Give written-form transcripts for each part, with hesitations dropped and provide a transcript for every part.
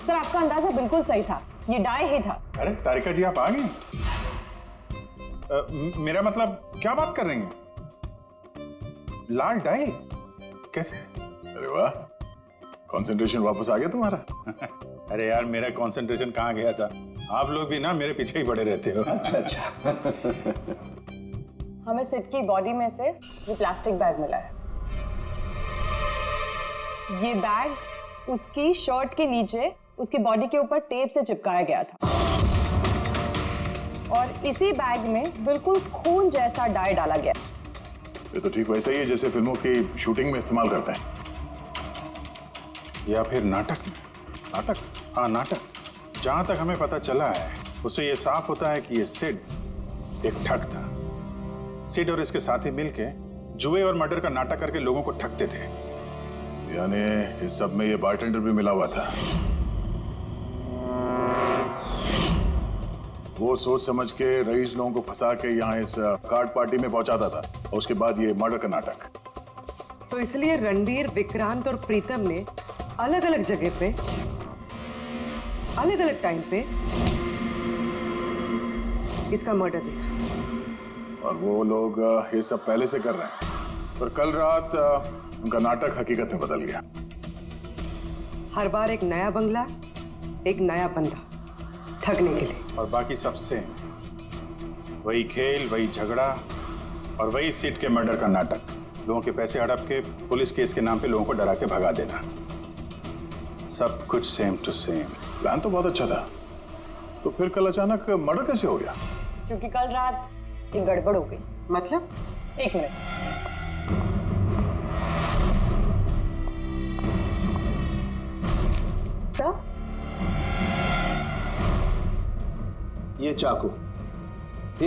Sir आपका अंदाजा बिल्कुल सही था, ये डाई ही था। अरे तारिका जी आप आ गए? मेरा मतलब क्या बात कर रही हैं? लाल डाई कैसे? अरे वाह, कंसंट्रेशन वापस आ गया तुम्हारा। अरे यार मेरा कंसंट्रेशन कहाँ गया था? आप लोग भी ना मेरे पीछे ही पड़े रहते हो। अच्छा। हमें सिड की बॉडी में से ये प्लास्टिक बैग मिला है। ये बैग उसकी शर्ट के नीचे उसकी बॉडी के ऊपर टेप से चिपकाया गया था और इसी बैग में बिल्कुल खून जैसा डाई डाला गया। ये तो ठीक वैसा ही है जैसे फिल्मों की शूटिंग में इस्तेमाल करते हैं। या फिर नाटक में? नाटक? हाँ नाटक। जहां तक हमें पता चला है उससे ये साफ होता है कि ये सिड एक ठग था। सिड और इसके साथी मिलके जुए और मर्डर का नाटक करके लोगों को ठगते थे। यानी इस सब में ये बारटेंडर भी मिला हुआ था। वो सोच समझ के रईस लोगों को फंसा के यहाँ इस कार्ड पार्टी में पहुंचाता था और उसके बाद ये मर्डर का नाटक। तो इसलिए रणवीर, विक्रांत और प्रीतम ने अलग अलग जगह पे अलग अलग टाइम पे इसका मर्डर देखा। और वो लोग ये सब पहले से कर रहे हैं, पर कल रात उनका नाटक हकीकत में बदल गया। हर बार एक नया बंगला, एक नया बंदा ठगने के लिए। और बाकी सबसे वही खेल, वही झगड़ा और वही सिड के मर्डर का नाटक। लोगों के पैसे हड़प के पुलिस केस के नाम पे लोगों को डरा के भगा देना। सब कुछ सेम टू सेम। प्लान तो बहुत अच्छा था, तो फिर कल अचानक मर्डर कैसे हो गया? क्योंकि कल रात एक गड़बड़ हो गई। मतलब? एक मिनट। सर ये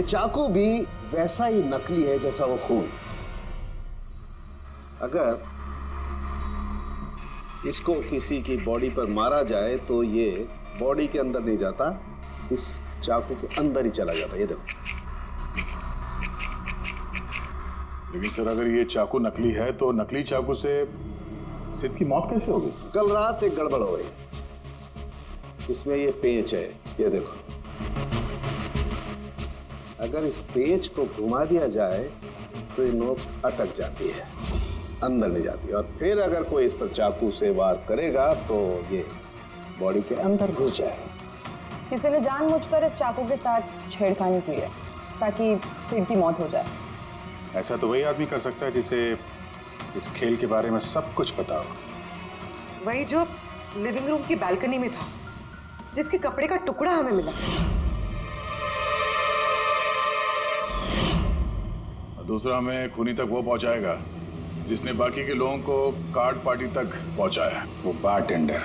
चाकू भी वैसा ही नकली है जैसा वो खून। अगर इसको किसी की बॉडी पर मारा जाए तो ये बॉडी के अंदर नहीं जाता, इस चाकू के अंदर ही चला जाता। ये देखो। लेकिन सर अगर ये चाकू नकली है तो नकली चाकू से सिड की मौत कैसे होगी? कल रात एक गड़बड़ हो गई। इसमें ये पेंच है, ये देखो। अगर इस पेंच को घुमा दिया जाए तो ये नोक अटक जाती है, अंदर ले जाती है, और फिर अगर कोई इस पर चाकू से वार करेगा तो ये बॉडी के अंदर घुस जाएगा। किसी ने जानबूझकर इस चाकू के साथ छेड़खानी की है ताकि सिड की मौत हो जाए। ऐसा तो वही आदमी कर सकता है जिसे इस खेल के बारे में सब कुछ पता हो। वही जो लिविंग रूम की बालकनी में था, जिसके कपड़े का टुकड़ा हमें मिला। दूसरा हमें खूनी तक वो पहुंचाएगा जिसने बाकी के लोगों को कार्ड पार्टी तक पहुंचाया। वो bartender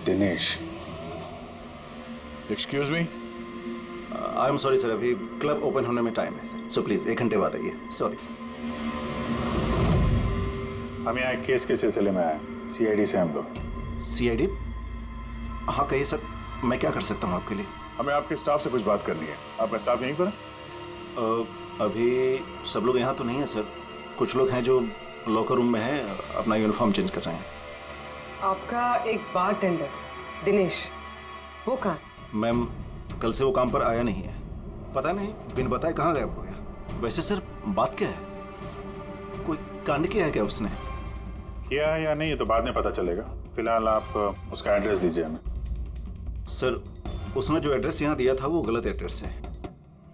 Dinesh. Excuse me? I am sorry sir, अभी क्लब ओपन होने में टाइम है सर, सो प्लीज 1 घंटे बाद आइए। Sorry sir. हम यहाँ एक केस के सिलसिले में आए, सीआईडी से हम लोग। सीआईडी? हाँ कहिए सर, मैं क्या कर सकता हूँ आपके लिए? हमें आपके स्टाफ से कुछ बात करनी है। आपका स्टाफ यहीं पर है? अभी सब लोग यहाँ तो नहीं है सर, कुछ लोग हैं जो लॉकर रूम में हैं, अपना यूनिफॉर्म चेंज कर रहे हैं। आपका एक बारटेंडर दिनेश, वो कहाँ? मैम कल से वो काम पर आया नहीं है, पता नहीं बिन बताए कहाँ गायब हो गया। वैसे सर बात क्या है, कोई कांड किया है क्या उसने? किया है या नहीं ये तो बाद में पता चलेगा। फिलहाल आप उसका एड्रेस दीजिए हमें। सर उसने जो एड्रेस यहाँ दिया था वो गलत एड्रेस है।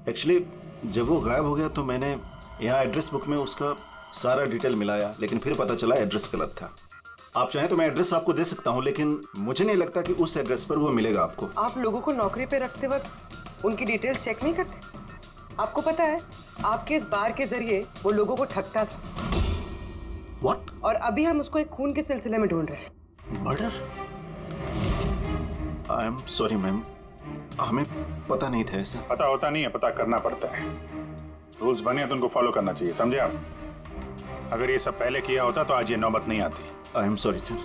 एक्चुअली जब वो गायब हो गया तो मैंने यहाँ एड्रेस बुक में उसका सारा डिटेल मिलाया, लेकिन फिर पता चला एड्रेस गलत था। आप चाहें तो मैं एड्रेस आपको दे सकता हूँ, लेकिन मुझे नहीं लगता कि उस एड्रेस पर वो मिलेगा आपको। आप लोगों को नौकरी पे रखते वक्त उनकी डिटेल्स चेक नहीं करते? आपको पता है आपके इस बार के जरिए वो लोगों को ठगता था। What? और अभी हम उसको एक खून के सिलसिले में ढूंढ रहे हैं। Murder? I am sorry ma'am, हमें पता नहीं था ऐसा। पता होता नहीं है, पता करना पड़ता है। रूल्स बने हैं तो उनको फॉलो करना चाहिए, समझे आप? अगर ये सब पहले किया होता तो आज ये नौबत नहीं आती। I am sorry sir.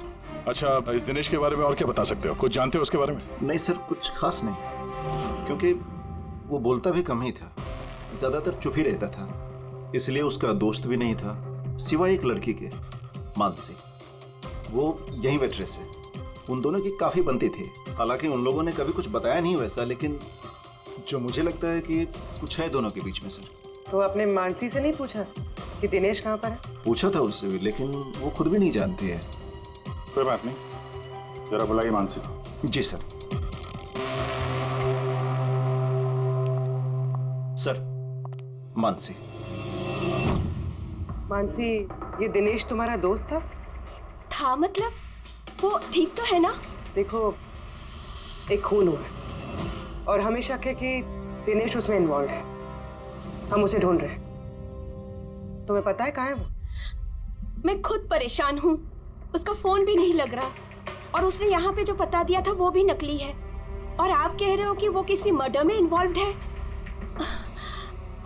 अच्छा, इस दिनेश के बारे में और क्या बता सकते हो? कुछ जानते हो उसके बारे में? नहीं सर, कुछ खास नहीं, क्योंकि वो बोलता भी कम ही था, ज्यादातर चुप ही रहता था, इसलिए उसका दोस्त भी नहीं था सिवाय एक लड़की के, मानसी। वो यही वेट्रेस है। उन दोनों की काफी बनती थी। हालांकि उन लोगों ने कभी कुछ बताया नहीं वैसा, लेकिन जो मुझे लगता है कि कुछ है दोनों के बीच में सर। तो आपने मानसी से नहीं पूछा कि दिनेश कहाँ पर है? पूछा था उससे भी, लेकिन वो खुद भी नहीं जानती है। कोई बात नहीं, जरा बुलाइए मानसी को। जी सर। सर, मानसी। मानसी, ये दिनेश तुम्हारा दोस्त था? था मतलब? वो ठीक तो है ना? देखो, एक खून हुआ है और हमें शक है कि दिनेश उसमें इन्वॉल्व है। हम उसे ढूंढ रहे हैं। तुम्हें पता है कहाँ है वो? मैं खुद परेशान हूँ। उसका फोन भी नहीं लग रहा और उसने यहाँ पे जो पता दिया था वो भी नकली है। और आप कह रहे हो कि वो किसी मर्डर में इन्वॉल्व है?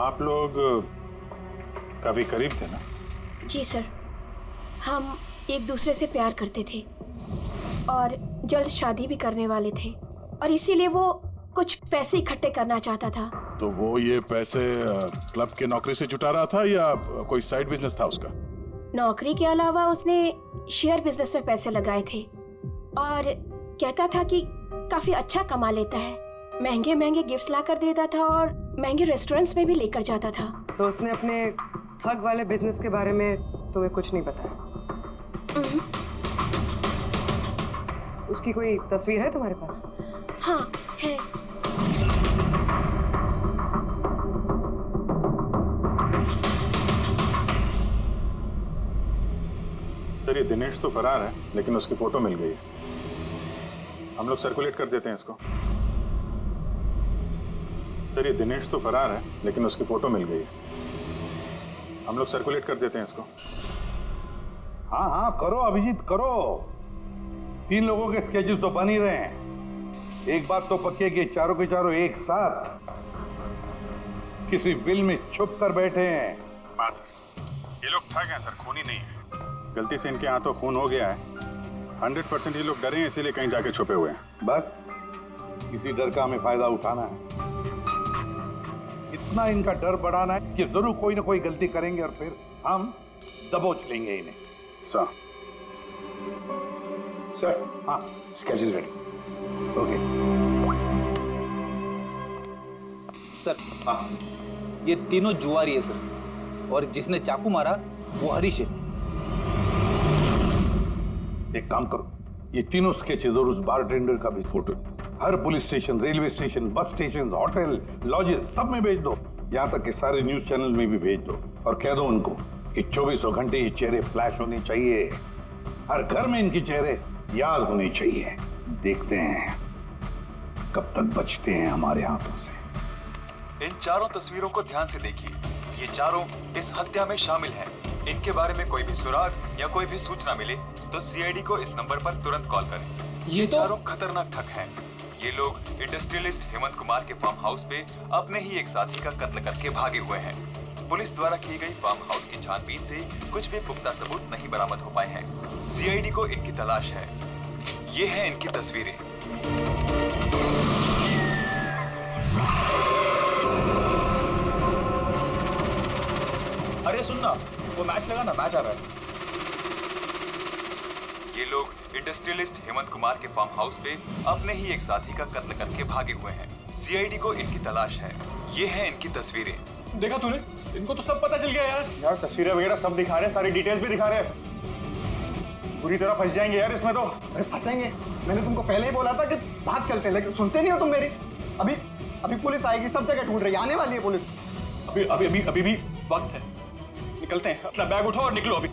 आप लोग काफी करीब थे ना? जी सर, हम एक दूसरे से प्यार करते थे और जल्द शादी भी करने वाले थे और इसीलिए वो कुछ पैसे इकट्ठे करना चाहता था। तो वो ये पैसे क्लब के नौकरी से जुटा रहा था या कोई साइड बिजनेस था उसका? नौकरी के अलावा उसने शेयर बिजनेस में पैसे लगाए थे और कहता था कि काफी अच्छा कमा लेता है। महंगे महंगे गिफ्ट्स ला कर देता था और महंगे रेस्टोरेंट्स में भी लेकर जाता था। तो उसने अपने ठग वाले बिजनेस के बारे में तुम्हें कुछ नहीं बताया? उसकी कोई तस्वीर है तुम्हारे पास? हाँ है। सर, ये दिनेश तो फरार है, लेकिन उसकी फोटो मिल गई है। हम लोग सर्कुलेट कर देते हैं इसको। सर, ये दिनेश तो फरार है, लेकिन उसकी फोटो मिल गई है। हम लोग सर्कुलेट कर देते हैं इसको। हाँ हाँ करो अभिजीत करो। 3 लोगों के स्केचेस तो बन ही रहे हैं। एक बात तो पक्की है कि चारों के चारों एक साथ किसी बिल में छुप कर बैठे हैं। हाँ सर, ये लोग ठग हैं सर, खूनी नहीं है। गलती से इनके हाथों खून हो गया है। 100% ये लोग डरे हैं, इसीलिए कहीं जाके छुपे हुए हैं। बस किसी डर का हमें फायदा उठाना है। इतना इनका डर बढ़ाना है कि जरूर कोई ना कोई गलती करेंगे और फिर हम दबोच लेंगे इन्हें। सर, सर हाँ, स्केचेस रेडी। Okay sir. हाँ, ये तीनों जुआरी है सर, और जिसने चाकू मारा वो हरीश है। एक काम करो, ये तीनों स्केचेस और उस बारटेंडर का भी फोटो हर police station, railway station, bus station, hotel, lodges सब में भेज दो। यहाँ तक कि सारे न्यूज चैनल में भी भेज दो और कह दो उनको कि 24 घंटे ये चेहरे फ्लैश होने चाहिए। हर घर में इनके चेहरे याद होने चाहिए। देखते हैं कब तक बचते हैं हमारे हाथों से। इन चारों तस्वीरों को ध्यान से देखिए। ये चारों इस हत्या में शामिल हैं। इनके बारे में कोई भी सुराग या कोई भी सूचना मिले तो सीआईडी को इस नंबर पर तुरंत कॉल करें। ये चारों खतरनाक ठग हैं। ये लोग इंडस्ट्रियलिस्ट हेमंत कुमार के फार्म हाउस पे अपने ही एक साथी का कत्ल करके भागे हुए हैं। पुलिस द्वारा की गई फार्म हाउस की छानबीन से कुछ भी पुख्ता सबूत नहीं बरामद हो पाए हैं। सीआईडी को इनकी तलाश है। ये हैं इनकी तस्वीरें। अरे सुनना, वो मैच लगा ना, मैच आ रहा है। ये लोग इंडस्ट्रियलिस्ट हेमंत कुमार के फार्म हाउस पे अपने ही एक साथी का कत्ल करके भागे हुए हैं। सीआईडी को इनकी तलाश है। ये हैं इनकी तस्वीरें। देखा तूने, इनको तो सब पता चल गया यार। यार तस्वीरें वगैरह सब दिखा रहे हैं, सारी डिटेल्स भी दिखा रहे हैं। पूरी तरह फंस जाएंगे यार इसमें तो। अरे फंसेंगे, मैंने तुमको पहले ही बोला था कि भाग चलते हैं, लेकिन सुनते नहीं हो तुम मेरी। अभी पुलिस आएगी, सब जगह ढूंढ रही है, आने वाली है पुलिस। अभी भी वक्त है, निकलते हैं। अपना बैग उठाओ और निकलो अभी।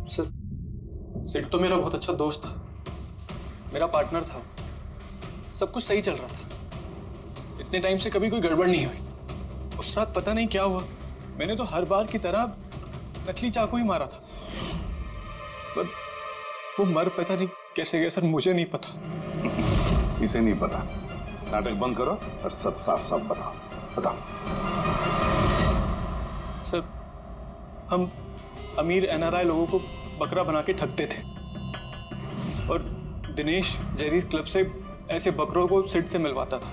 सर, सिड तो मेरा बहुत अच्छा दोस्त था, मेरा पार्टनर था। सब कुछ सही चल रहा था। इतने टाइम से कभी कोई गड़बड़ नहीं हुई। उस रात पता नहीं क्या हुआ, मैंने तो हर बार की तरह नकली चाकू ही मारा था। पर वो मर पता नहीं कैसे गया सर, मुझे नहीं पता। इसे नहीं पता। नाटक बंद करो और सब साफ साफ बताओ। सर, हम अमीर एनआरआई लोगों को बकरा बना के ठगते थे और दिनेश जयरीज क्लब से ऐसे बकरों को सिट से मिलवाता था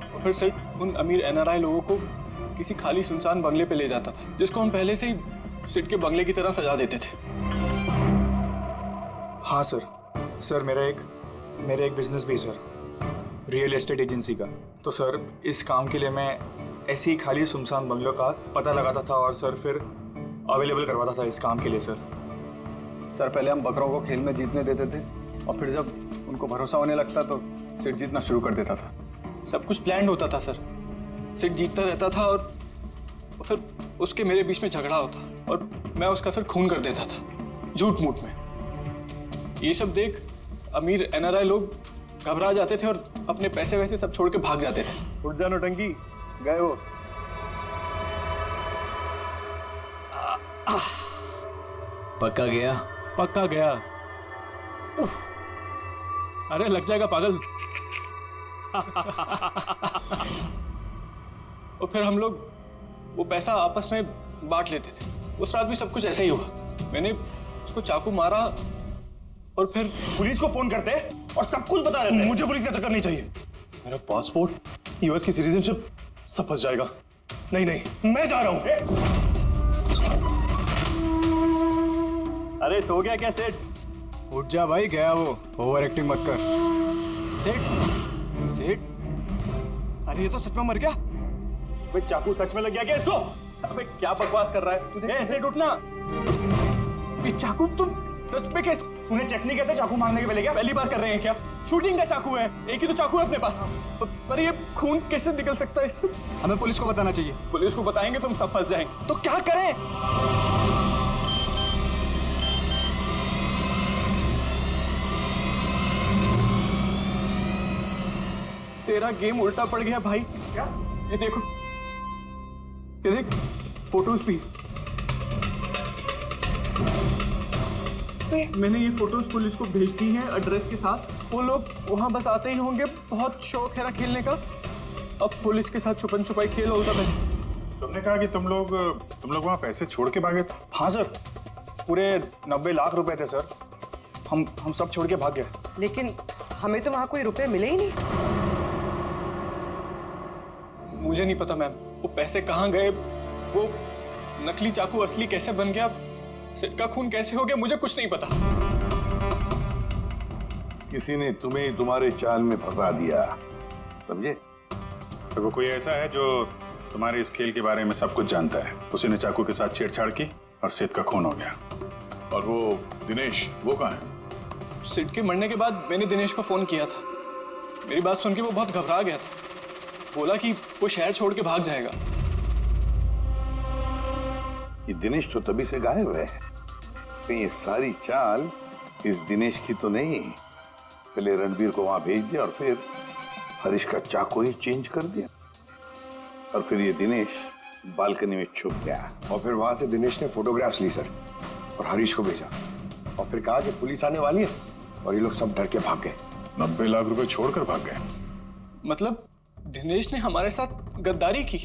और फिर सिट उन अमीर एनआरआई लोगों को किसी खाली सुनसान बंगले पे ले जाता था, जिसको हम पहले से ही सिट के बंगले की तरह सजा देते थे। हाँ सर मेरा एक बिजनेस भी है सर, रियल एस्टेट एजेंसी का। तो सर इस काम के लिए मैं ऐसी खाली सुनसान बंगलों का पता लगाता था और सर फिर अवेलेबल करवाता था इस काम के लिए। सर पहले हम बकरों को खेल में जीतने देते थे और फिर जब उनको भरोसा होने लगता तो सिट जीतना शुरू कर देता था। सब कुछ प्लान्ड होता था सर। सिट जीतता रहता था और फिर उसके मेरे बीच में झगड़ा होता और मैं उसका फिर खून कर देता था झूठ मूठ में। ये सब देख अमीर एनआरआई लोग घबरा जाते थे और अपने पैसे वैसे सब छोड़ के भाग जाते थे। उठ जानो टंकी, गए वो। पक्का गया? पक्का गया। अरे लग जाएगा पागल। और फिर हम लोग वो पैसा आपस में बांट लेते थे। उस रात भी सब कुछ ऐसे ही हुआ। मैंने उसको चाकू मारा और फिर पुलिस को फोन करते और सब कुछ बता देते। मुझे पुलिस का चक्कर नहीं चाहिए। मेरा पासपोर्ट, यूएस की सिटीजनशिप सब फंस जाएगा। नहीं नहीं, मैं जा रहा हूं। अरे सो गया क्या सेठ? उठ जा भाई, गया वो। ओवर एक्टिंग मत कर। सेठ, अरे ये तो सच में मर गया। भाई चाकू सच में लग गया क्या इसको? अबे क्या बकवास कर रहा है? सेठ उठना। ये चाकू तुम सच में कैसे? तूने चेक नहीं करता चाकू मारने के पहले? क्या पहली बार कर रहे हैं क्या? शूटिंग का चाकू है, एक ही तो चाकू है अपने पास। पर ये खून कैसे निकल सकता है इससे? हमें पुलिस को बताना चाहिए। पुलिस को बताएंगे तुम सब फंस जाएंगे। तो क्या करें? तेरा गेम उल्टा पड़ गया भाई। क्या? ये देखो, ये देख फोटोज भी। मैंने ये फोटोज पुलिस को भेज दी हैं एड्रेस के साथ। वो लोग वहां बस आते ही होंगे। बहुत शौक है ना खेलने का। अब पुलिस के साथ छुपन छुपाई खेल होता है। तुमने कहा कि तुम लोग वहां पैसे छोड़ के भागे थे। हाँ सर, पूरे 90 लाख रुपए थे सर। हम सब छोड़ के भाग गए। लेकिन हमें तो वहां कोई रुपए मिले ही नहीं। मुझे नहीं पता मैम, वो पैसे कहाँ गए, वो नकली चाकू असली कैसे बन गया, सिट का खून कैसे हो गया, मुझे कुछ नहीं पता। किसी ने तुम्हें तुम्हारे चाल में फंसा दिया, समझे? तो वो कोई ऐसा है जो तुम्हारे इस खेल के बारे में सब कुछ जानता है। उसी ने चाकू के साथ छेड़छाड़ की और सिट का खून हो गया। और वो दिनेश, वो कहाँ है? सिट के मरने के बाद मैंने दिनेश को फोन किया था। मेरी बात सुन के वो बहुत घबरा गया था। बोला कि वो शहर छोड़ के भाग जाएगा। ये दिनेश तो तभी से गायब है। तो ये सारी चाल इस दिनेश की तो नहीं। पहले रणबीर को वहां भेज दिया और फिर हरीश का चाकू ही चेंज कर दिया और फिर ये दिनेश बालकनी में छुप गया। और फिर वहां से दिनेश ने फोटोग्राफ्स ली सर और हरीश को भेजा और फिर कहा कि पुलिस आने वाली है और ये लोग सब डर के भाग गए। 90 लाख रुपए छोड़कर भाग गए। मतलब दिनेश ने हमारे साथ गद्दारी की।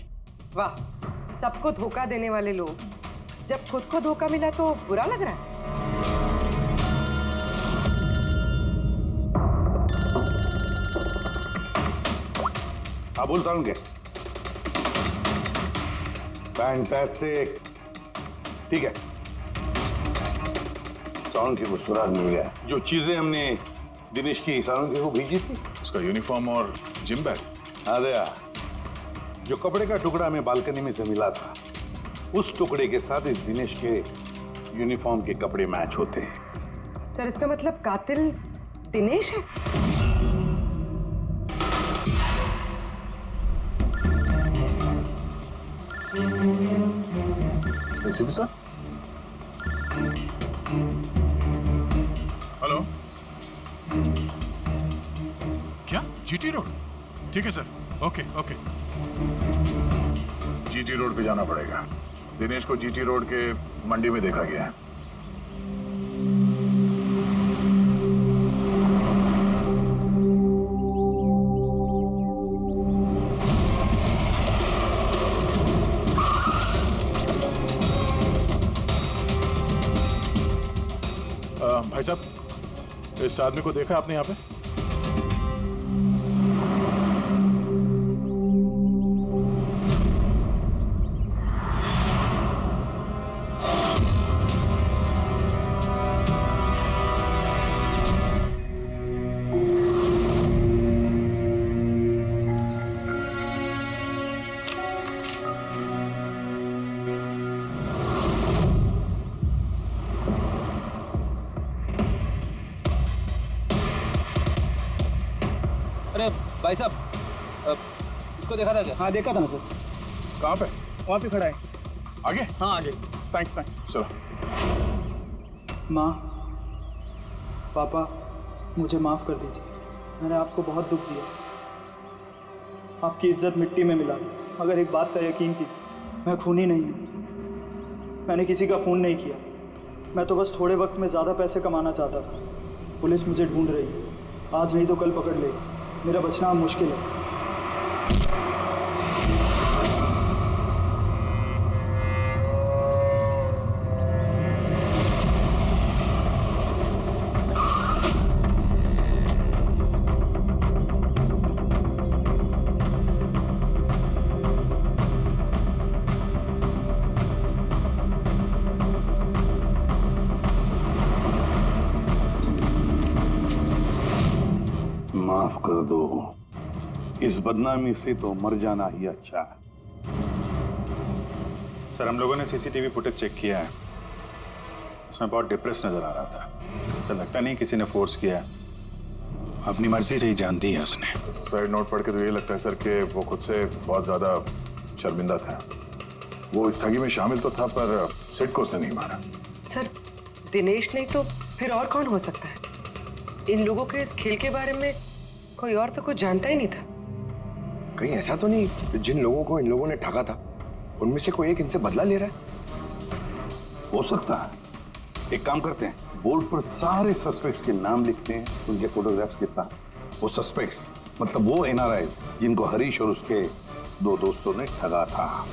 वाह, सबको धोखा देने वाले लोग। जब खुद को धोखा मिला तो बुरा लग रहा है। हाँ बोल साउंड के। फैंटास्टिक, ठीक है। साउंड के को सुराग मिल गया। जो चीजें हमने दिनेश की साउंड के को भेजी थी, उसका यूनिफॉर्म और जिम बैग। अरे जो कपड़े का टुकड़ा हमें बालकनी में से मिला था, उस टुकड़े के साथ इस दिनेश के यूनिफॉर्म के कपड़े मैच होते हैं। सर इसका मतलब कातिल दिनेश है? सर, हेलो, क्या जीटी रोड? ठीक है sir, okay okay. GT road पे जाना पड़ेगा। दिनेश को जीटी रोड के मंडी में देखा गया है। भाई साहब, इस आदमी को देखा आपने यहाँ पे? अरे भाई साहब, इसको देखा था क्या? हाँ देखा था ना सर, कहाँ पे? वहाँ पे खड़ा है। आगे? हाँ आगे। थैंक्स। चलो। माँ, पापा, मुझे माफ़ कर दीजिए। मैंने आपको बहुत दुख दिया, आपकी इज्जत मिट्टी में मिला दी। मगर एक बात का यकीन कीजिए, मैं खूनी नहीं हूँ। मैंने किसी का खून नहीं किया। मैं तो बस थोड़े वक्त में ज़्यादा पैसे कमाना चाहता था। पुलिस मुझे ढूंढ रही है, आज नहीं तो कल पकड़ लेगी। मेरा बचना अब मुश्किल है। माफ कर दो, इस बदनामी से तो मर जाना ही अच्छा है। सर हम लोगों ने सीसीटीवी फुटेज चेक किया है, उसमें बहुत डिप्रेस नजर आ रहा था। ऐसा लगता नहीं किसी ने फोर्स किया है, अपनी मर्जी से ही जान दी है उसने। साइड नोट पढ़ के तो ये लगता है सर कि वो खुद से बहुत ज्यादा शर्मिंदा था। वो इस ठगी में शामिल तो था पर सिड को उसने नहीं मारा। सर दिनेश नहीं तो फिर और कौन हो सकता है? इन लोगों के इस खेल के बारे में कोई और तो कुछ जानता ही नहीं था। कहीं ऐसा तो नहीं कि जिन लोगों को इन लोगों ने ठगा था उनमें से कोई एक इनसे बदला ले रहा है? हो सकता है। एक काम करते हैं, बोर्ड पर सारे सस्पेक्ट्स के नाम लिखते हैं उनके फोटोग्राफ्स के साथ। वो सस्पेक्ट्स मतलब वो एनआरआई जिनको हरीश और उसके दो दोस्तों ने ठगा था।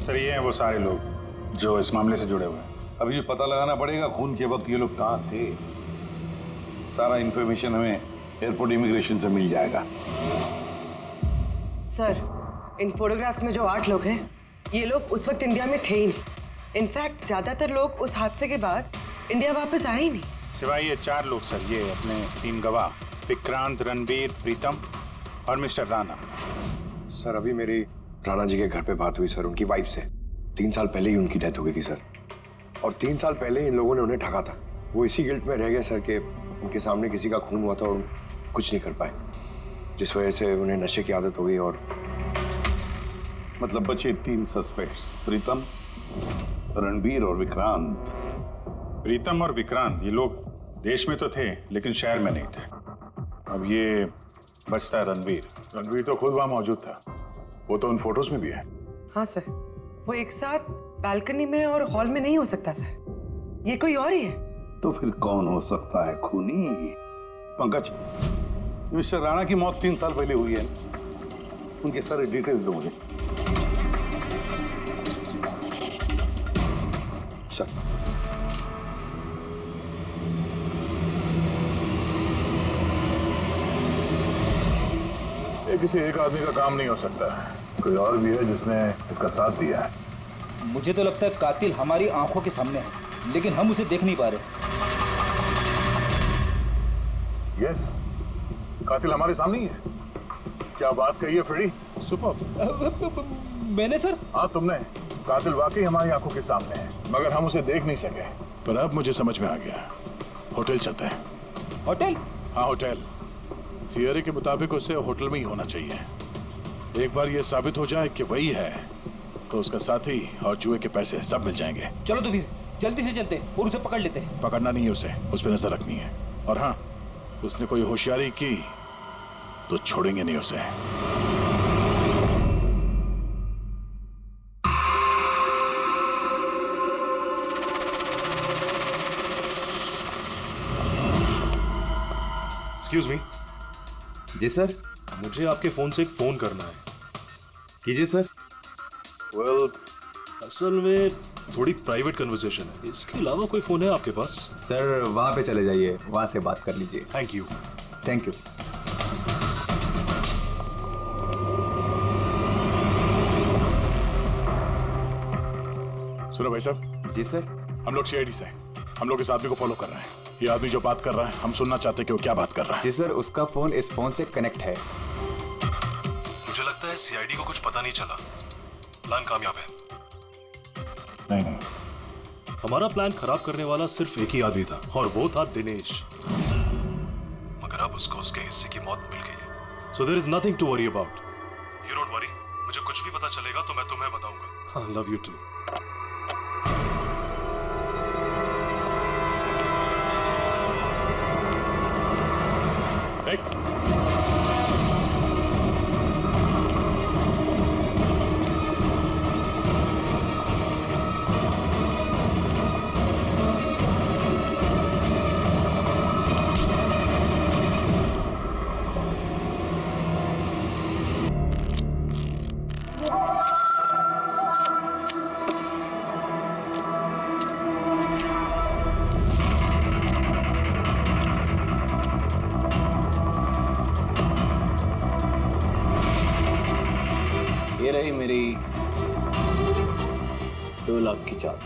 सर ये हैं वो सारे लोग जो इस मामले से जुड़े हुए हैं। अभी जो पता लगाना पड़ेगा खून के वक्त ये लोग कहाँ थे। सारा इंफॉर्मेशन हमें एयरपोर्ट इमिग्रेशन से मिल जाएगा। सर इन फोटोग्राफ्स में जो 8 लोग हैं, ये लोग उस वक्त इंडिया में थे ही नहीं। इनफैक्ट ज्यादातर लोग उस हादसे के बाद इंडिया वापस आए ही नहीं। सिवाय ये 4 लोग सर, ये अपने 3 गवाह विक्रांत, रणबीर, प्रीतम और मिस्टर राणा। सर अभी मेरी राणा जी के घर पे बात हुई सर, उनकी वाइफ से। 3 साल पहले ही उनकी डेथ हो गई थी सर, और 3 साल पहले इन लोगों ने उन्हें ठगा था। वो इसी गिल्ट में रह गए सर कि उनके सामने किसी का खून हुआ था और कुछ नहीं कर पाए, जिस वजह से उन्हें नशे की आदत हो गई। और मतलब बचे 3 सस्पेक्ट्स, प्रीतम, रणबीर और विक्रांत। प्रीतम और विक्रांत ये लोग देश में तो थे लेकिन शहर में नहीं थे। अब ये बचता है रणबीर। रणबीर तो खुद वहां मौजूद था, वो तो उन फोटोज में भी है। हाँ सर, वो एक साथ बालकनी में और हॉल में नहीं हो सकता सर, ये कोई और ही है। तो फिर कौन हो सकता है खूनी? पंकज, मिस्टर राणा की मौत 3 साल पहले हुई है, उनके सारे डिटेल्स दो मुझे। सर ये किसी एक आदमी का काम नहीं हो सकता, कोई और भी है जिसने इसका साथ दिया है। मुझे तो लगता है कातिल हमारी आंखों के सामने है, लेकिन हम उसे देख नहीं पा रहे। यस, कातिल हमारे सामने ही है। क्या बात कही है फ्रेडी? सुपर। मैंने सर? हाँ तुमने। कातिल वाकई हमारी आंखों के सामने है, मगर हम उसे देख नहीं सके। पर अब मुझे समझ में आ गया, होटल चलते हैं। होटल? हाँ होटल। थियरी के मुताबिक उसे होटल में ही होना चाहिए। एक बार ये साबित हो जाए कि वही है तो उसका साथी और जुए के पैसे सब मिल जाएंगे। चलो तो फिर जल्दी से चलते और उसे पकड़ लेते हैं। पकड़ना नहीं है उसे, उस पर नजर रखनी है। और हाँ, उसने कोई होशियारी की तो छोड़ेंगे नहीं उसे। Excuse me. जी सर, मुझे आपके फोन से एक फोन करना है। कीजिए सर। वेल, असल में थोड़ी प्राइवेट कन्वर्सेशन है, इसके अलावा कोई फोन है आपके पास? सर वहां पे चले जाइए, वहां से बात कर लीजिए। Thank you. Thank you. सुनो भाई साहब। जी सर। हम लोग सीआईडी से हैं। हम लोग इस आदमी को फॉलो कर रहे हैं। ये आदमी जो बात कर रहा है हम सुनना चाहते हैं कि वो क्या बात कर रहा है। जी सर, उसका फोन इस फोन से कनेक्ट है। मुझे लगता है सीआईडी को कुछ पता नहीं चला। प्लान कामयाब है। नहीं, हमारा प्लान खराब करने वाला सिर्फ एक ही आदमी था और वो था दिनेश। मगर अब उसको उसके हिस्से की मौत मिल गई है। So there is nothing to worry about. You don't worry. मुझे कुछ भी पता चलेगा तो मैं तुम्हें बताऊंगा। I love you too. ये रही मेरी 2 लाख की चाल।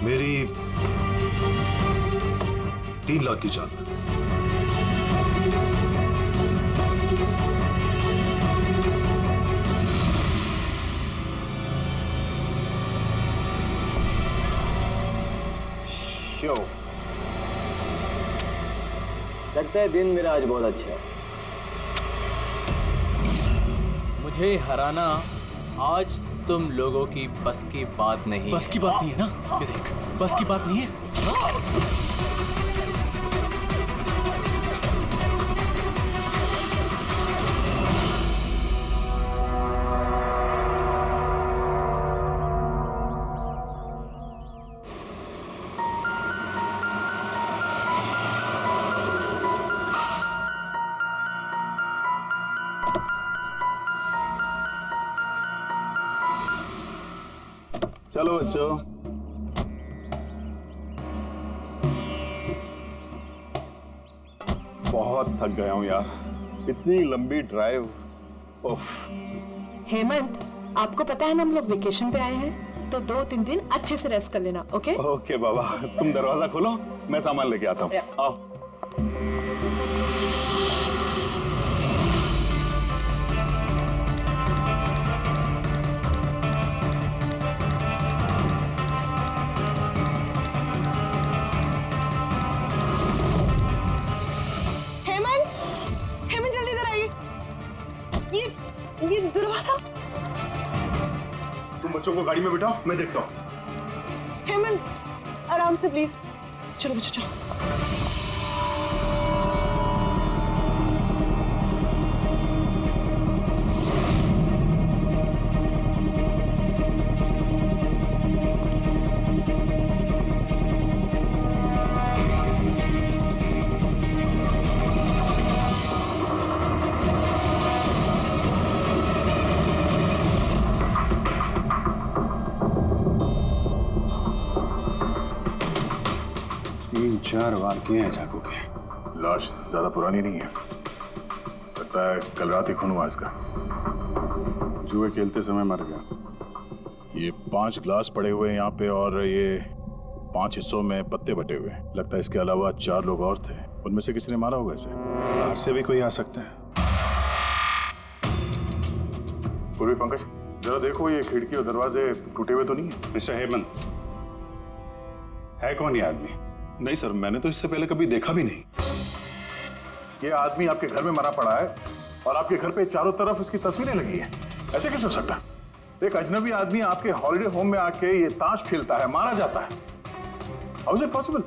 मेरी 3 लाख की चाल। लगता है दिन मेरा आज बहुत अच्छा है। मुझे हराना आज तुम लोगों की बस की बात नहीं। बस की बात नहीं है ना? ये देख, बस की बात नहीं है। चलो बच्चों, बहुत थक गया हूं यार, इतनी लंबी ड्राइव। उफ। हेमंत, आपको पता है ना हम लोग वेकेशन पे आए हैं, तो 2-3 दिन अच्छे से रेस्ट कर लेना। ओके ओके बाबा, तुम दरवाजा खोलो, मैं सामान लेके आता हूँ। आओ। ये दरवाजा। तुम बच्चों को गाड़ी में बिठाओ, मैं देखता हूँ। हेमंत, आराम से प्लीज। चलो बच्चों चलो। चार वार किए हैं चाकू के। लाश ज्यादा पुरानी नहीं है, लगता है कल रात ही खून हुआ इसका। जुए खेलते समय मर गया। ये 5 ग्लास पड़े हुए हैं यहाँ पे और ये 5 हिस्सों में पत्ते बटे हुए हैं। लगता है इसके अलावा 4 लोग और थे, उनमें से किसी ने मारा होगा इसे। बाहर से भी कोई आ सकता है। पूर्वी पंकज, जरा देखो ये खिड़की और दरवाजे टूटे हुए तो नहीं है? मिस्टर हेमंत, है कौन ये आदमी? नहीं सर, मैंने तो इससे पहले कभी देखा भी नहीं। ये आदमी आपके घर में मरा पड़ा है और आपके घर पे चारों तरफ इसकी तस्वीरें लगी हैं। ऐसे कैसे हो सकता है? एक अजनबी आदमी आपके हॉलिडे होम में आके ये ताश खेलता है, मारा जाता है। How is it possible?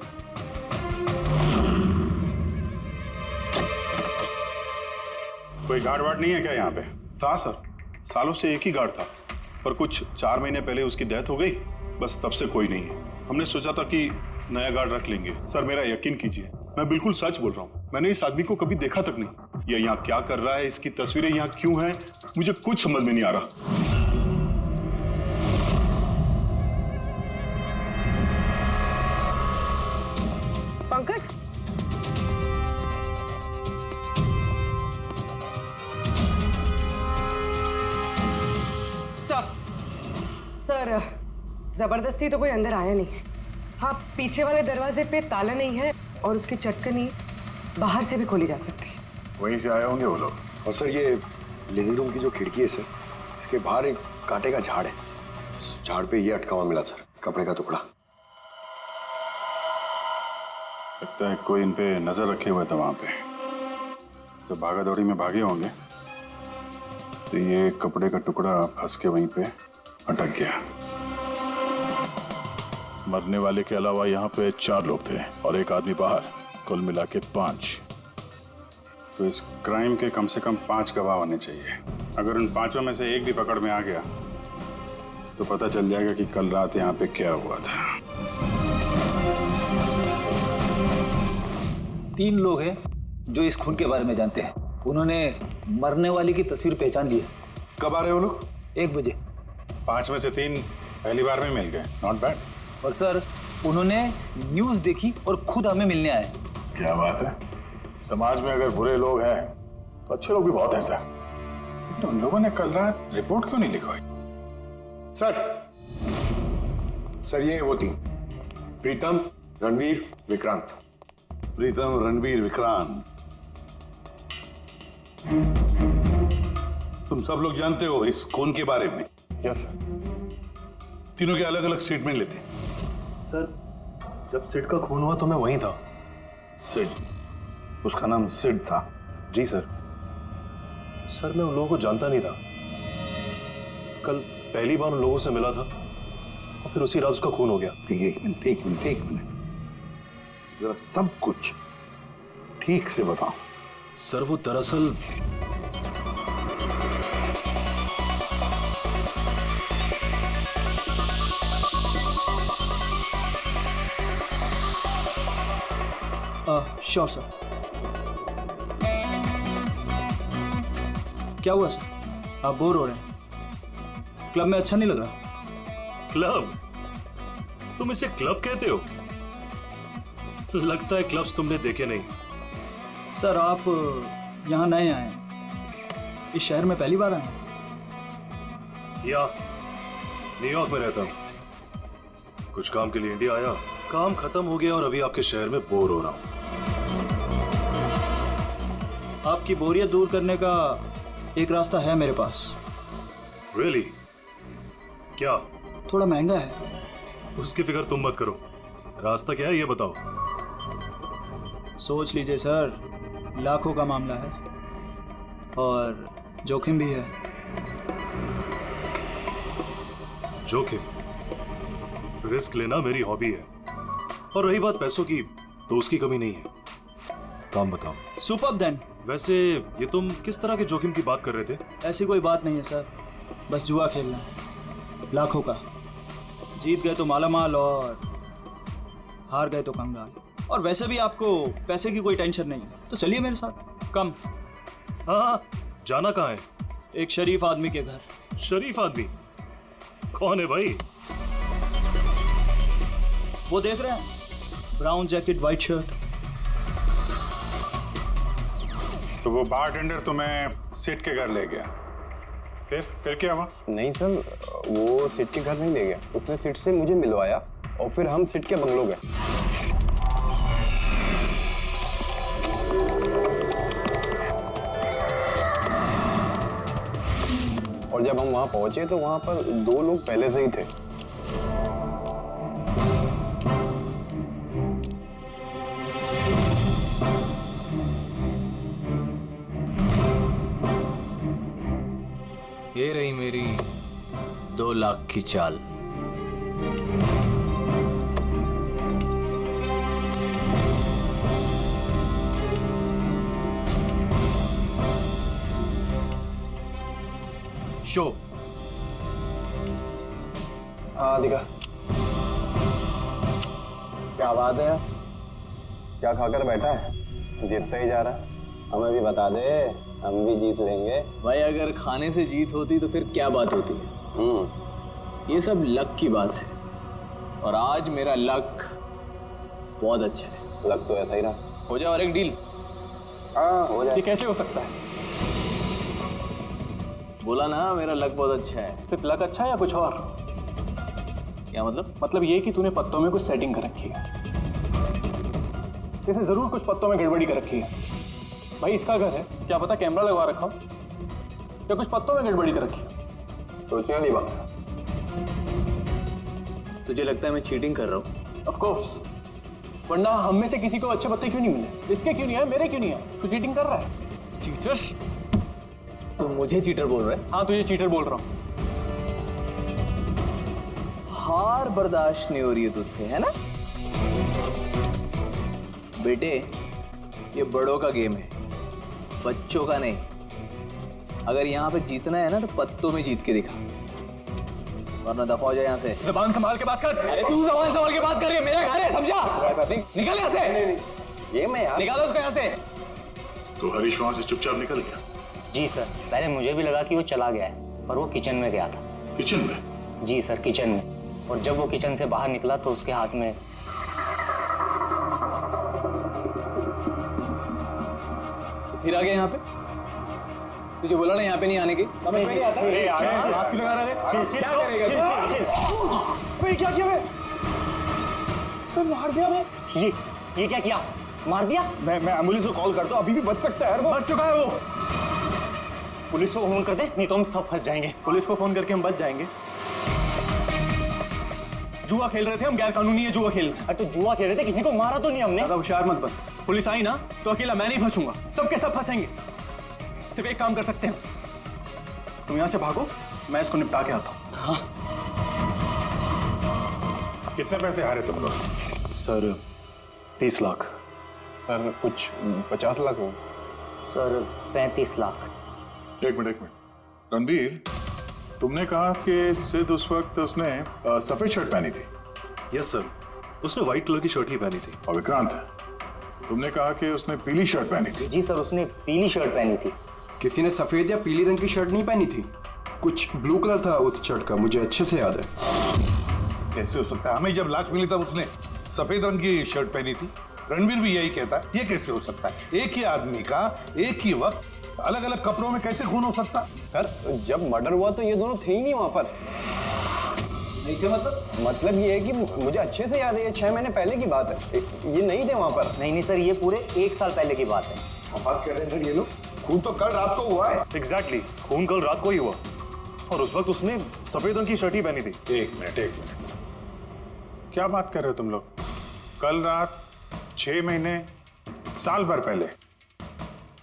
कोई गार्ड वार्ड नहीं है क्या यहाँ पे? था सर, सालों से एक ही गार्ड था, पर कुछ 4 महीने पहले उसकी डेथ हो गई, बस तब से कोई नहीं है। हमने सोचा था कि नया गार्ड रख लेंगे। सर मेरा यकीन कीजिए, मैं बिल्कुल सच बोल रहा हूँ। मैंने इस आदमी को कभी देखा तक नहीं। ये यहाँ क्या कर रहा है, इसकी तस्वीरें यहाँ क्यों हैं, मुझे कुछ समझ में नहीं आ रहा। पंकज, सर जबरदस्ती तो कोई अंदर आया नहीं। हाँ, पीछे वाले दरवाजे पे ताला नहीं है और उसकी चटकनी बाहर से भी खोली जा सकती है। वहीं से आए होंगे वो लोग। और सर ये लिविंग रूम की जो खिड़की है सर, इसके बाहर एक कांटे का झाड़ है। उस झाड़ पे ये अटका हुआ मिला सर, कपड़े का टुकड़ा। लगता है कोई इन पे नजर रखे हुए था वहां पे। तो भागा दौड़ी में भागे होंगे तो ये कपड़े का टुकड़ा फंस के वहीं पे अटक गया। मरने वाले के अलावा यहाँ पे 4 लोग थे और एक आदमी बाहर, कुल मिला के 5। तो इस क्राइम के कम से कम 5 गवाह होने चाहिए। अगर उन 5 में से एक भी पकड़ में आ गया तो पता चल जाएगा कि कल रात यहाँ पे क्या हुआ था। 3 लोग हैं जो इस खून के बारे में जानते हैं। उन्होंने मरने वाले की तस्वीर पहचान ली है। कब आ रहे हो लोग? 1 बजे। 5 में से 3 पहली बार में मिल गए, नॉट बैड। और सर उन्होंने न्यूज देखी और खुद हमें मिलने आए। क्या बात है। समाज में अगर बुरे लोग हैं तो अच्छे लोग भी बहुत हैं सर। लेकिन उन लोगों ने कल रात रिपोर्ट क्यों नहीं लिखवाई? सर ये वो 3, प्रीतम, रणवीर, विक्रांत। प्रीतम, रणवीर, विक्रांत, तुम सब लोग जानते हो इस खून के बारे में? Yes sir. तीनों के अलग अलग स्टेटमेंट लेते। सर जब सिड का खून हुआ तो मैं वहीं था। सिड? उसका नाम सिड था? जी सर। सर मैं उन लोगों को जानता नहीं था। कल पहली बार उन लोगों से मिला था और फिर उसी रात उसका खून हो गया। एक मिनट जरा सब कुछ ठीक से बताओ। सर वो दरअसल श्योर सर। क्या हुआ सर? आप बोर हो रहे हैं? क्लब में अच्छा नहीं लग रहा? क्लब? तुम इसे क्लब कहते हो? लगता है क्लब्स तुमने देखे नहीं। सर आप यहाँ नए आए हैं, इस शहर में पहली बार आए हैं? या न्यूयॉर्क में रहता हूँ, कुछ काम के लिए इंडिया आया, काम खत्म हो गया और अभी आपके शहर में बोर हो रहा हूँ। आपकी बोरियत दूर करने का एक रास्ता है मेरे पास। Really? क्या? थोड़ा महंगा है। उसकी फिक्र तुम मत करो, रास्ता क्या है ये बताओ। सोच लीजिए सर, लाखों का मामला है और जोखिम भी है। जोखिम? रिस्क लेना मेरी हॉबी है और रही बात पैसों की तो उसकी कमी नहीं है। काम बताओ। Superb then. वैसे ये तुम किस तरह के जोखिम की बात कर रहे थे? ऐसी कोई बात नहीं है सर, बस जुआ खेलना लाखों का। जीत गए तो मालामाल और हार गए तो कंगाल। और वैसे भी आपको पैसे की कोई टेंशन नहीं है, तो चलिए मेरे साथ। कम। हाँ, जाना कहाँ है? एक शरीफ आदमी के घर। शरीफ आदमी? कौन है भाई? वो देख रहे हैं, ब्राउन जैकेट, व्हाइट शर्ट। तो वो बारटेंडर तुम्हें सिट के घर ले गया, फिर क्या हुआ? नहीं सर, वो सिट के घर नहीं ले गया, उसने सिट से मुझे मिलवाया और फिर हम सिट के बंगलो गए। और जब हम वहां पहुंचे तो वहां पर 2 लोग पहले से ही थे। ये रही मेरी 2 लाख की चाल। शो। हाँ दिखा। क्या बात है, क्या खाकर बैठा है? जीतता ही जा रहा। हमें भी बता दे, हम भी जीत लेंगे। भाई अगर खाने से जीत होती तो फिर क्या बात होती है। ये सब लक की बात है और आज मेरा लक बहुत अच्छा है। लक तो ऐसा ही रहा। हो जाए और एक डील। हाँ हो जाए। ये कैसे हो सकता है? बोला ना मेरा लक बहुत अच्छा है। सिर्फ लक अच्छा है या कुछ और? क्या मतलब? मतलब ये कि तूने पत्तों में कुछ सेटिंग कर रखी है। जैसे जरूर कुछ पत्तों में गड़बड़ी कर रखी है। भाई इसका घर है, क्या पता कैमरा लगवा रखा हो या कुछ पत्तों में गड़बड़ी कर रखी है। सोचने वाली बात है। तुझे लगता है मैं चीटिंग कर रहा हूँ? ऑफ कोर्स, वरना हम में से किसी को अच्छे पत्ते क्यों नहीं मिले? इसके क्यों नहीं आए, मेरे क्यों नहीं आए? तू चीटिंग कर रहा है। चीटर? तू मुझे चीटर बोल रहा है? हाँ तुझे चीटर बोल रहा हूँ। हार बर्दाश्त नहीं हो रही है तुझसे, है ना? बेटे, ये बड़ों का गेम है, बच्चों का नहीं। अगर यहाँ पे जीतना है ना तो पत्तों में जीत के दिखा, वरना दफा हो जाए यहाँ से। ज़बान संभाल के बात कर। अरे तू ज़बान संभाल के बात कर रही है, मेरा घर है, समझा? निकल यहाँ से। ये मैं यार, निकालो उसको यहाँ से। तो हरीश वहां से चुपचाप निकल गया? जी सर, पहले मुझे भी लगा कि वो चला गया है, पर वो किचन में गया था। किचन में? जी सर, किचन में। और जब वो किचन से बाहर निकला तो उसके हाथ में फिर आ गया यहाँ पे। तुझे बोला ना यहाँ पे नहीं आने की। समझ में नहीं आता? हाथ क्यों लगा रहा है? क्या करेगा? भाई क्या किया मैं मार दिया मैं। ये क्या किया? मार दिया? मैं एम्बुलेंस को कॉल करता हूँ, अभी भी बच सकता है यार वो। मर चुका है वो। पुलिस को फोन कर दे, नहीं तो हम सब फंस जाएंगे। पुलिस को फोन करके हम बच जाएंगे। जुआ खेल रहे थे हम, गैर कानूनी है जुआ खेल। अरे तो जुआ खेल रहे थे, किसी को मारा तो नहीं हमने। ज्यादा होशियार मत बन। पुलिस आई ना तो अकेला मैं नहीं फंसूंगा, सबके सब फंसेंगे। सिर्फ एक काम कर सकते हैं, तुम यहाँ से भागो, मैं इसको निपटा के आता हूँ। हाँ। कितने पैसे हारे तुम लोग? सर 30 लाख। सर कुछ 50 लाख हो। सर 35 लाख। एक मिनट। रणबीर, तुमने कहा कि सिद्ध उस वक्त उसने सफेद शर्ट पहनी थी? यस सर, उसने व्हाइट कलर की शर्ट ही पहनी थी। और विक्रांत, तुमने कहा कि उसने पीली शर्ट पहनी थी? जी सर, उसने पीली शर्ट पहनी थी। किसी ने सफेद या पीली रंग की शर्ट नहीं पहनी थी? कुछ ब्लू कलर था उस शर्ट का, मुझे अच्छे से याद है। कैसे हो सकता है? हमें जब लाश मिली तब उसने सफेद रंग की शर्ट पहनी थी। रणवीर भी यही कहता है। ये कैसे हो सकता है? एक ही आदमी का एक ही वक्त अलग अलग कपड़ों में कैसे खून हो सकता? सर जब मर्डर हुआ तो ये दोनों थे ही नहीं वहां पर। नहीं थे मतलब ये है कि मुझे अच्छे से याद है, ये 6 महीने पहले की बात है। ये नहीं थे वहां पर। नहीं सर, ये पूरे 1 साल पहले की बात है। बात कर रहे हैं सर ये लोग? खून तो कल रात को हुआ है। एग्जैक्टली, खून कल रात को ही हुआ और उस वक्त उसने सफेद रंग की शर्ट ही पहनी थी। एक मिनट, क्या बात कर रहे हो तुम लोग? कल रात 6 महीने, साल भर पहले?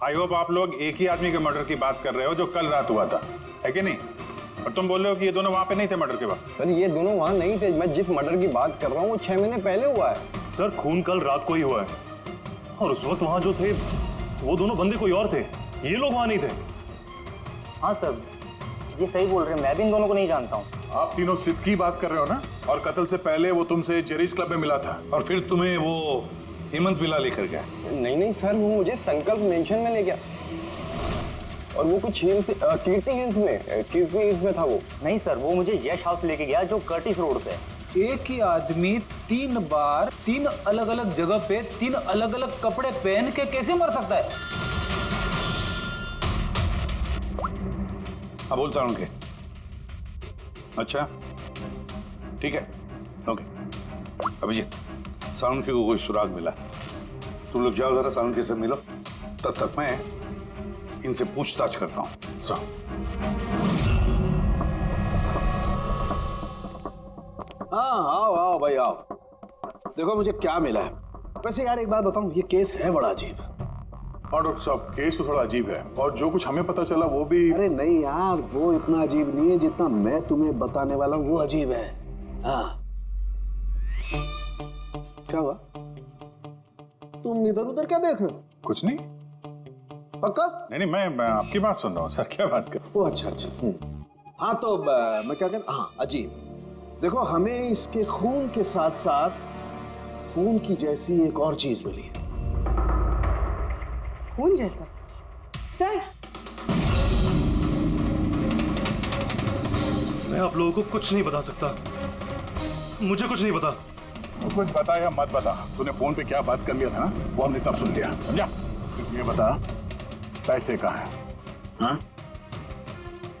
आई होप आप लोग एक ही आदमी के मर्डर की बात कर रहे हो जो कल रात हुआ था, है कि नहीं? और तुम बोल रहे हो कि ये दोनों वहां पे नहीं थे मर्डर के वक्त? सर ये दोनों वहां नहीं थे, मैं जिस मर्डर की बात कर रहा हूँ वो 6 महीने पहले हुआ है। सर खून कल रात को ही हुआ है और उस वक्त वहां जो थे वो दोनों बंदे कोई और थे, ये लोग वहां नहीं थे। हाँ सर, ये सही बोल रहे हैं, मैं भी इन दोनों को नहीं जानता हूँ। आप तीनों सिद्ध की बात कर रहे हो ना? और कत्ल से पहले वो तुमसे जेरीज क्लब में मिला था और फिर तुम्हें वो हेमंत विला लेकर गया? नहीं सर, वो मुझे संकल्प मेंशन में ले गया और वो कुछ कीर्ति हिल्स में था वो। नहीं सर, वो मुझे यश हाउस लेके गया जो कर्टिस रोड पे है। एक ही आदमी 3 बार 3 अलग अलग जगह पे 3 अलग अलग कपड़े पहन के कैसे मर सकता है? हाँ बोल सारुण के। अच्छा ठीक है, ओके। अभिजीत, सारुण के को कोई सुराग मिला? तुम लोग जाओ जरा सारुण के से मिलो, तब तक मैं इनसे पूछताछ करता हूँ। हाँ आओ भाई आओ। देखो मुझे क्या मिला है। वैसे यार एक बात बताऊं, ये केस है बड़ा अजीब। और डॉक्टर साहब केस तो थोड़ा अजीब है और जो कुछ हमें पता चला वो भी। अरे नहीं यार, वो इतना अजीब नहीं है जितना मैं तुम्हें बताने वाला हूँ वो अजीब है। हाँ क्या हुआ? तुम इधर उधर क्या देख रहे हो? कुछ नहीं। पक्का? नहीं मैं आपकी बात सुन रहा हूँ सर। क्या बात कर? ओ अच्छा। हाँ तो मैं क्या कर, हाँ अजीब। देखो हमें इसके खून के साथ साथ खून की जैसी एक और चीज मिली है। खून जैसा? सर मैं आप लोगों को कुछ नहीं बता सकता, मुझे कुछ नहीं पता। तो कुछ बता या मत बता, तूने फोन पे क्या बात कर लिया था ना वो हमने सब सुन लिया, समझा? ये बता पैसे कहाँ हैं? हाँ?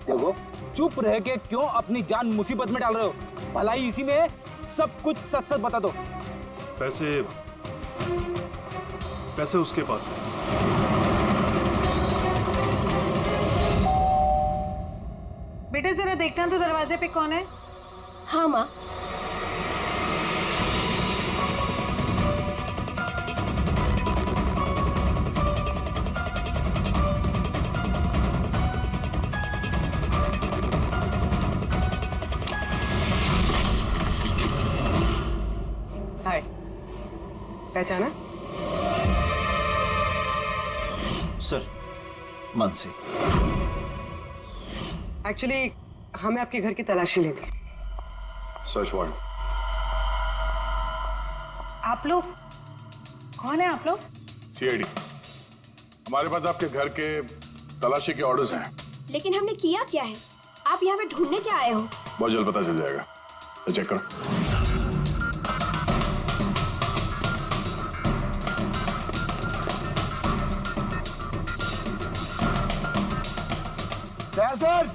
देखो चुप रह के क्यों अपनी जान मुसीबत में डाल रहे हो? भलाई इसी में है, सब कुछ सच सच बता दो। पैसे पैसे उसके पास है। बेटे जरा देखना तो दरवाजे पे कौन है। हाँ माँ। हाय, पहचाना? सर, मानसी। एक्चुअली हमें आपके घर की तलाशी लेनी। Search warrant. आप लोग कौन है? आप लोग सीआईडी। हमारे पास आपके घर के तलाशी के ऑर्डर्स हैं। लेकिन हमने किया क्या है? आप यहाँ पे ढूंढने क्या आए हो? बहुत जल्द पता चल जाएगा। तो चेक करो। सर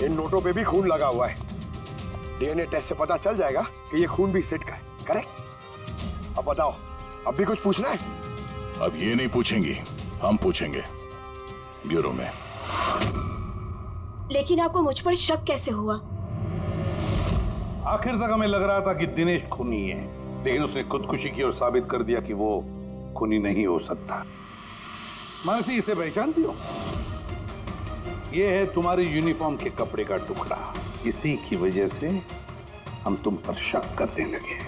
इन नोटों पे भी खून लगा हुआ है। डीएनए टेस्ट से पता चल जाएगा कि ये खून भी सिड का है। करेक्ट? अब बताओ, अब भी कुछ पूछना है? अब ये नहीं पूछेंगी, हम पूछेंगे ब्यूरो में। लेकिन आपको मुझ पर शक कैसे हुआ? आखिर तक हमें लग रहा था कि दिनेश खूनी है, लेकिन उसने खुदकुशी की और साबित कर दिया कि वो खूनी नहीं हो सकता। मानसी, इसे पहचानती हो? ये है तुम्हारी यूनिफॉर्म के कपड़े का टुकड़ा। इसी की वजह से हम तुम पर शक करने लगे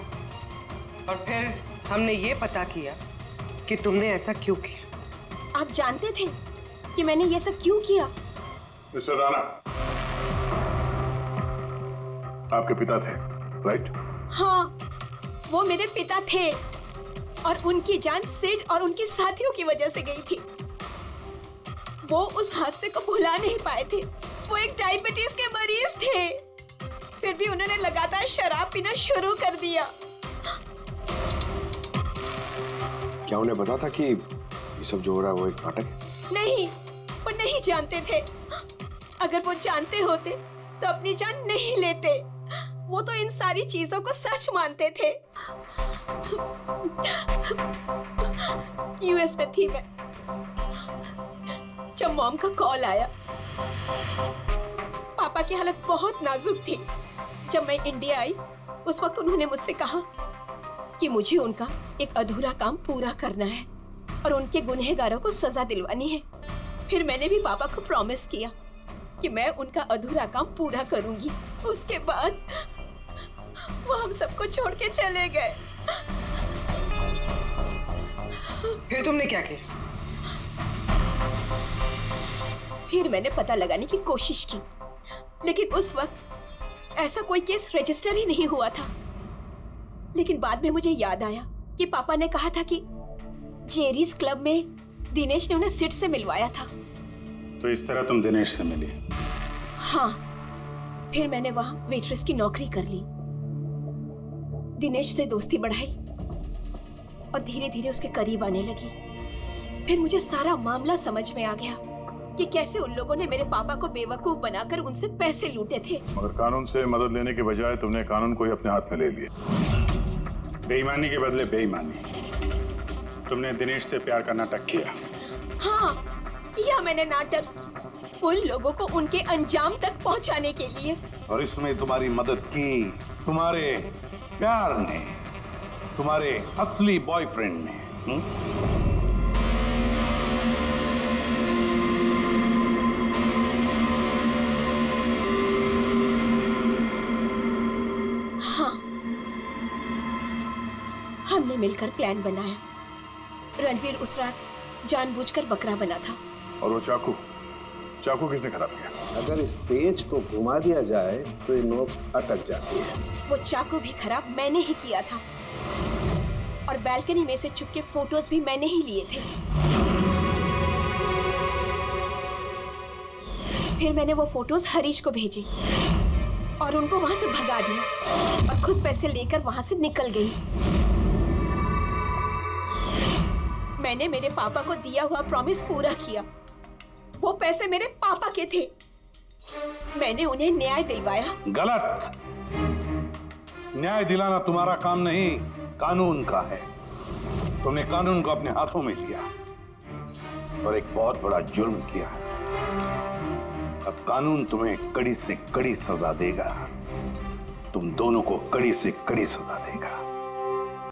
और फिर हमने ये पता किया कि तुमने ऐसा क्यों किया। आप जानते थे कि मैंने ये सब क्यों किया? मिस्टर राणा, आपके पिता थे, राइट? हाँ, वो मेरे पिता थे और उनकी जान सिड और उनके साथियों की वजह से गई थी। वो उस हादसे को भुला नहीं पाए थे। वो एक डायबिटीज के मरीज थे, फिर भी उन्होंने लगातार शराब पीना शुरू कर दिया। क्या उन्हें पता था कि ये सब जो हो रहा है वो एक नाटक है? नहीं, वो नहीं जानते थे। अगर वो जानते होते तो अपनी जान नहीं लेते। वो तो इन सारी चीजों को सच मानते थे। यूएस में थी मैं जब मॉम का कॉल आया। पापा की हालत बहुत नाजुक थी। जब मैं इंडिया आई उस वक्त उन्होंने मुझसे कहा कि मुझे उनका एक अधूरा काम पूरा करना है और उनके गुनहगारों को सजा दिलवानी है। फिर मैंने भी पापा को प्रॉमिस किया कि मैं उनका अधूरा काम पूरा करूंगी। उसके बाद वो हम सबको छोड़ के चले गए। फिर तुमने क्या किया? फिर मैंने पता लगाने की कोशिश की, लेकिन उस वक्त ऐसा कोई केस रजिस्टर ही नहीं हुआ था। लेकिन बाद में मुझे याद आया कि पापा ने कहा था कि जेरीज क्लब में दिनेश ने उन्हें सिड से मिलवाया था। तो इस तरह तुम दिनेश से मिली? हाँ, फिर मैंने वहां वेट्रेस की नौकरी कर ली। दिनेश से दोस्ती बढ़ाई और धीरे धीरे उसके करीब आने लगी। फिर मुझे सारा मामला समझ में आ गया कि कैसे उन लोगों ने मेरे पापा को बेवकूफ बनाकर उनसे पैसे लूटे थे। मगर कानून से मदद लेने के बजाय तुमने कानून को ही अपने हाथ में ले लिया। बेईमानी के बदले बेईमानी। तुमने दिनेश से प्यार का नाटक किया। हाँ, किया मैंने नाटक उन लोगों को उनके अंजाम तक पहुंचाने के लिए। और इसमें तुम्हारी मदद की तुम्हारे प्यार ने, तुम्हारे असली बॉयफ्रेंड ने। हाँ, हमने मिलकर प्लान बनाया। रणवीर उस रात जानबूझकर बकरा बना था। और वो चाकू चाकू किसने खराब किया? अगर इस पेज को घुमा दिया जाए तो ये नोक अटक जाती है। वो चाकू भी खराब मैंने ही किया था और बालकनी में से चुपके फोटोज भी मैंने ही लिए थे। फिर मैंने वो फोटोज हरीश को भेजी और उनको वहां से भगा दिया और खुद पैसे लेकर वहां से निकल गई। मैंने मेरे पापा को दिया हुआ प्रॉमिस पूरा किया। वो पैसे मेरे पापा के थे। मैंने उन्हें न्याय दिलवाया। गलत। न्याय दिलाना तुम्हारा काम नहीं, कानून का है। तुमने कानून को अपने हाथों में लिया और एक बहुत बड़ा जुर्म किया है। अब कानून तुम्हें कड़ी से कड़ी सजा देगा। तुम दोनों को कड़ी से कड़ी सजा देगा।